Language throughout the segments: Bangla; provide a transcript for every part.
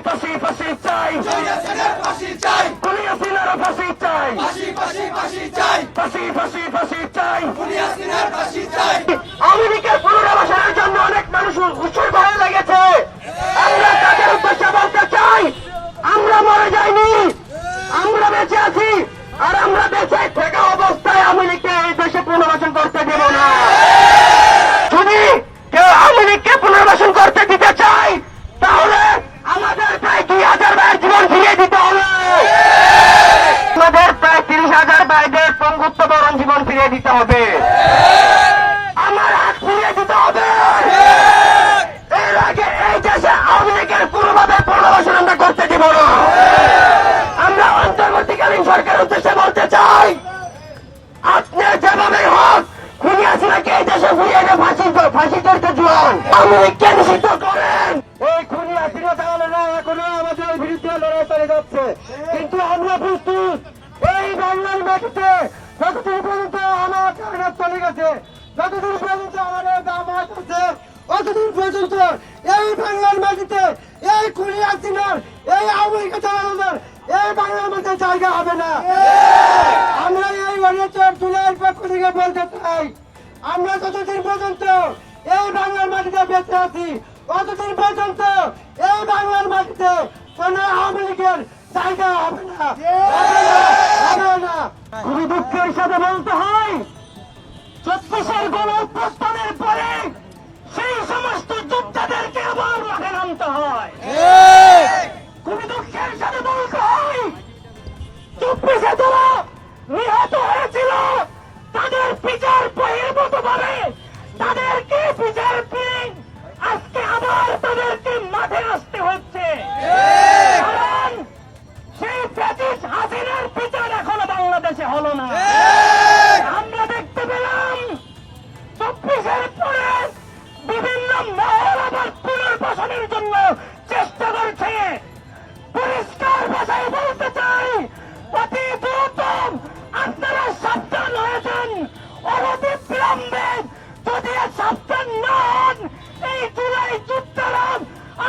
ফাঁসি ফাঁসি চাই, ফাঁসি চাই, খুনি হাসিনার ফাঁসি চাই, ফাঁসি ফাঁসি ফাঁসি চাই, ফাঁসি ফাঁসি ফাঁসি চাই। খুনি হাসিনার ফাঁসি চাই। আওয়ামী লীগের পুনর্বাসনের জন্য অনেক মানুষ উৎসর্গ হয়ে লেগেছে। আমরা তাদের উদ্দেশ্যে বলতে চাই, আমরা মরে যাইনি, আমরা বেঁচে আছি। আর আমরা বেঁচে থাকা অবস্থায় আওয়ামী লীগকে এই দেশে পুনর্বাসন করতে দেব না। যদি কেউ আওয়ামী লীগকে পুনর্বাসন করতে দিতে চায়, তাহলে আমাদের প্রায় 2000 ভাইয়ের জীবন ফিরিয়ে দিতে হবে। আমাদের প্রায় 30,000 ভাইদের পঙ্গুত্ব বরণ জীবন ফিরিয়ে দিতে হবে। আমার হাত ফিরিয়ে দিতে হবে। এর আগে এই দেশে আওয়ামী লীগের কোনোভাবে পুনর্বাসন আমরা করতে দিব না। আমরা অন্তর্বর্তীকালীন সরকারের উদ্দেশ্যে বলতে চাই, আপনি যেভাবে হোক খুনি হাসিনাকে এই দেশে ফিরিয়ে এনে ফাঁসি করতে চান, আওয়ামী লীগকে নিষিদ্ধ করেন। এই খুনি হাসিনা তাহলে না এখনো আমাদের বিরুদ্ধে লড়াই করে যাচ্ছে, কিন্তু আমরা প্রস্তুত। এই বাংলার মাটিতে যতদিন পর্যন্ত আমার কারণে চলে গেছে, যতদিন পর্যন্ত আমাদের দামাত আছে, অতদিন পর্যন্ত এই বাংলার মাটিতে এই খুনি হাসিনার, এই আওয়ামী লীগের চালানোর এই বাংলার মাটিতে জায়গা হবে না। আমরা এই গণতন্ত্র জুলাইয়ের পক্ষ থেকে বলতে চাই, আমরা যতদিন পর্যন্ত এই বাংলার মাটিতে বেঁচে আছি, ততদিন পর্যন্ত এই বাংলার মাটিতে কোন আওয়ামী লীগের জায়গা হবে না, হবে না। খুবই দুঃখের সাথে বলতে হয়, 34 গণ অভ্যুত্থানের পরে সেই সমস্ত যোদ্ধাদেরকে আবার মাঠে নামতে হয়। খুবই দুঃখের সাথে বলতে হয়, 24-এ যারা নিহত হয়েছিল তাদের বিচার বহির্ভূত ভাবে তাদেরকে বিচার পেয়ে আজকে আবার তাদেরকে মাঠে আসতে হচ্ছে। কারণ সেই ফ্যাসিস্ট হাসিনার বিচার এখনো বাংলাদেশে হলো না। আমরা দেখতে পেলাম 24-এর পরে বিভিন্ন মহল আবার পুনর্বাসনের জন্য চেষ্টা করছে। পরিষ্কার ভাষায় বলতে চাই, অতি দ্রুত আপনারা সাবধান হয়েছেন। অনতি বিলম্বে যদি সাবধান না হন, এই জুলাই যোদ্ধারা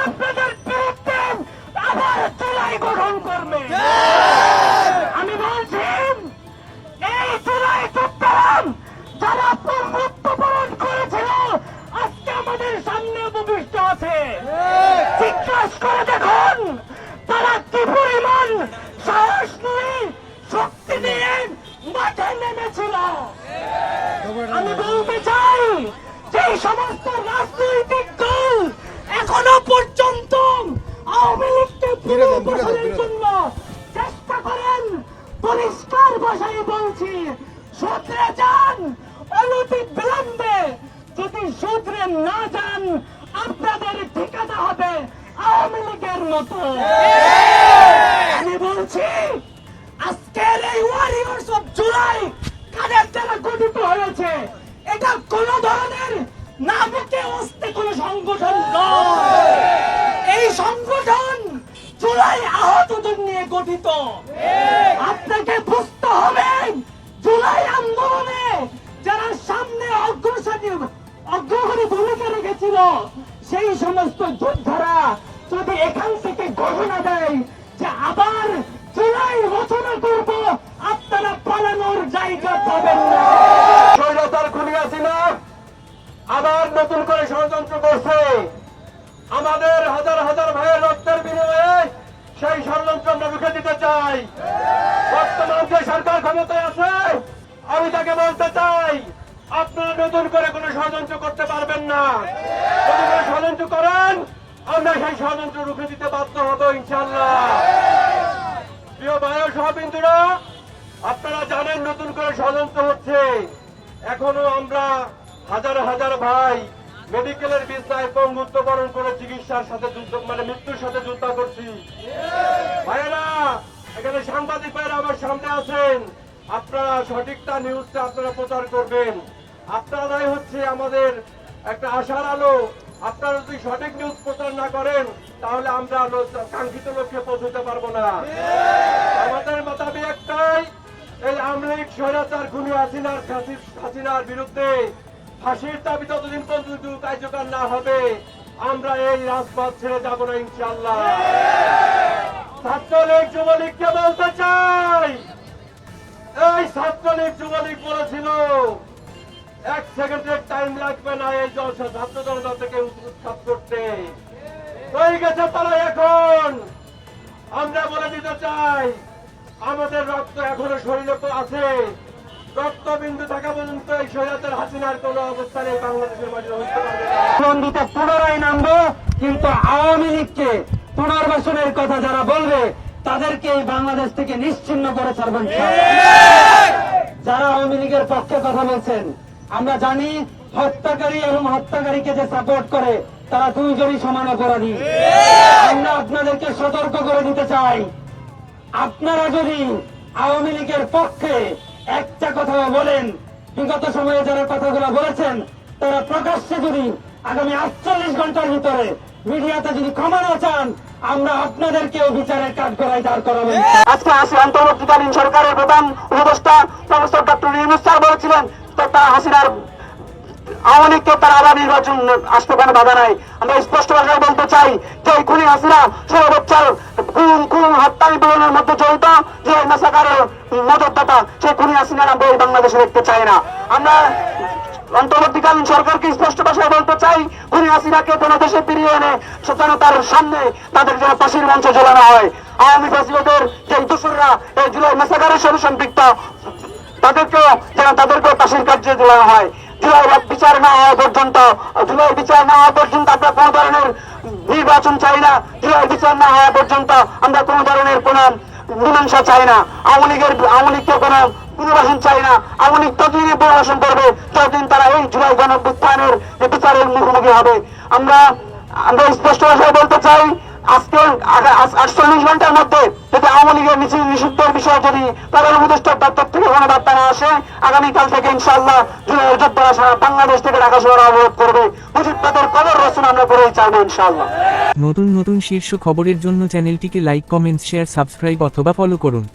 আপনাদের বিরুদ্ধে আবার জুলাই গঠন করবে। আমি বলছি, এই জুলাই যোদ্ধারা যারা মৃত্যুবরণ করেছিল আজকে আমাদের সামনে উপবিষ্ট আছে। জিজ্ঞাসা করে দেখুন তারা কি পরিমাণ সাহস নিয়ে, শক্তি নিয়ে মাঠে নেমেছিল। আমি বলতে চাই, যে সমস্ত রাজনৈতিক দল এখনো পর্যন্ত আওয়ামী লীগকে পুনর্বাসনের জন্য চেষ্টা করেন, পরিষ্কার ভাষায় বলছি, শুধরে যান অনতি বিলম্বে। যদি শুধরে না যান, আপনাদের ঠিকানা হবে আওয়ামী লীগের মতো। আমি বলছি, আজকের এই ওয়ারিয়র্স অফ জুলাই কাদের দ্বারা গঠিত হয়েছে, এটা কোন ধরনের নামকে অস্তে কোন সংগঠন নয়। এই সংগঠন জুলাই আহতদের নিয়ে গঠিত। আপনাকে বুঝতে হবে, জুলাই আন্দোলনে যারা সামনে অগ্রগণী ভূমিকা রেখেছিল, সেই সমস্ত যোদ্ধারা যদি এখান থেকে ঘোষণা দেয় যে আবার জুলাই রচনা করব, আপনারা পালানোর জায়গা পাবেন না। স্বৈরাচার খুনি হাসিনা আবার নতুন করে ষড়যন্ত্র করছে। আমাদের হাজার হাজার ভাইয়ের রক্তের বিনিময়ে সেই ষড়যন্ত্র আমরা রুখে দিতে চাই। বর্তমান যে সরকার ক্ষমতায় আছে, আমি তাকে বলতে চাই, আপনারা নতুন করে কোনো ষড়যন্ত্র করতে পারবেন না। যদি কোনো ষড়যন্ত্র করেন, আমরা সেই ষড়যন্ত্র রুখে দিতে বাধ্য হব ইনশাআল্লাহ। প্রিয় ভাই ও সহবিন্দুরা, আপনারা জানেন নতুন করে ষড়যন্ত্র হচ্ছে। এখনো আমরা হাজার হাজার ভাই মেডিকেলের বিছনায় পঙ্গুত্ব বরণ করে চিকিৎসার সাথে যুদ্ধ, মৃত্যুর সাথে যুদ্ধ করছি। ভাইয়েরা, এখানে সাংবাদিক ভাইয়েরা আমার সামনে আছেন, আপনারা সঠিকটা নিউজটা আপনারা প্রচার করবেন। আপনারাই হচ্ছে আমাদের একটা আশার আলো। আপনারা যদি সঠিক নিউজ প্রচার না করেন, তাহলে আমরা কাঙ্ক্ষিত লক্ষ্যে পৌঁছতে পারবো না। আমাদের দাবি একটাই, এই আওয়ামী লীগ স্বৈরাচার খুনি হাসিনার বিরুদ্ধে ফাঁসির দাবি ততদিন পর্যন্ত কার্যকর না হবে, আমরা এই রাজপথ ছেড়ে যাব না ইনশাআল্লাহ। ছাত্রলীগ যুবলীগকে বলতে চাই, এই ছাত্রলীগ যুবলীগ বলেছিল 1 সেকেন্ডের টাইম লাগবে না এই জলসা ছাত্র জনতা থেকে উৎখাত করতে। হয়ে গেছে তারা এখন। আমরা বলে দিতে চাই, আমাদের রক্ত এখনো শরীরে আছে, রক্তবিন্দু থাকা পর্যন্ত এই স্বৈরাচার হাসিনার কোন অবস্থানে বাংলাদেশের মাটিতে হইতে পারবে না। নন্দিতে পুনরায় নামবো, কিন্তু আওয়ামী লীগকে পুনর্বাসনের কথা যারা বলবে তাদেরকে এই বাংলাদেশ থেকে নিশ্চিহ্ন করে ছাড়বেন। যারা আওয়ামী লীগের পক্ষে কথা বলছেন, আমরা জানি হত্যাকারী এবং হত্যাকারীকে যে সাপোর্ট করে তারা দুইজনই সমান অপরাধী। আমরা আপনাদেরকে সতর্ক করে দিতে চাই, আপনারা যদি আওয়ামী লীগের পক্ষে একটা কথা বলেন, বিগত সময়ে যারা কথাগুলো বলেছেন তারা প্রকাশ্যে যদি আগামী 48 ঘন্টার ভিতরে মিডিয়াতে যদি ক্ষমা না চান, আমরা আপনাদেরকেও বিচারের কাঠগড়ায় দাঁড় করাবো। আজকে আসি অন্তর্বর্তীকালীন সরকারের প্রধান উপদেষ্টা প্রফেসর ডক্টর ইউনূস স্যার বলেছিলেন তারা হাসিনার আওয়ামী লীগকে তারা আবার নির্বাচন আসতে কোনো বাধা নাই। আমরা স্পষ্ট ভাষায় বলতে চাই যে এই খুনি হাসিনা 16 বছর খুন হত্যা নিপীড়নের মধ্যে জড়িত যে মেসাকারের মদতদাতা, সেই খুনি হাসিনা আমরা এই বাংলাদেশে দেখতে চাই না। আমরা অন্তর্বর্তীকালীন সরকারকে স্পষ্ট ভাষায় বলতে চাই, খুনি হাসিনাকে কোনো দেশে ফিরিয়ে এনে যেন তার সামনে তাদের যেন ফাঁসির মঞ্চে ঝোলানো হয়। আওয়ামী ফ্যাসিলিটির যে দোসররা এই জুলাই মেসাকারের সাথে সম্পৃক্ত তাদেরকেও ফাঁসির কার্যে ঝোলানো হয়। জুলাই বিচার না হওয়া পর্যন্ত আমরা কোন ধরনের নির্বাচন চাই না। জুলাই বিচার না হওয়া পর্যন্ত আমরা কোন ধরনের কোন মীমাংসা চাই না। আওয়ামী লীগকে কোন পুনর্বাসন চাই না। আওয়ামী লীগ ততদিনই পুনর্বাসন করবে যতদিন তারা এই জুলাই গণঅভ্যুত্থানের বিচারের মুখোমুখি হবে। আমরা স্পষ্ট ভাষায় বলতে চাই, আজকে 48 ঘন্টার মধ্যে যদি আওয়ামী লীগের মিছিল নিষিদ্ধের বিষয়ে যদি প্রধান উপদেষ্টার দপ্তর থেকে কোনো বার্তা না আসে, আগামীকাল থেকে ইনশাআল্লাহ জুলাইয়ের যোদ্ধারা সারা বাংলাদেশ থেকে ঢাকা শহরে অবরোধ করবে। মুজিববাদের কবর রচনা আমরা করেই চাইবো ইনশাআল্লাহ। নতুন নতুন শীর্ষ খবরের জন্য চ্যানেলটিকে লাইক, কমেন্টস, শেয়ার, সাবস্ক্রাইব অথবা ফলো করুন।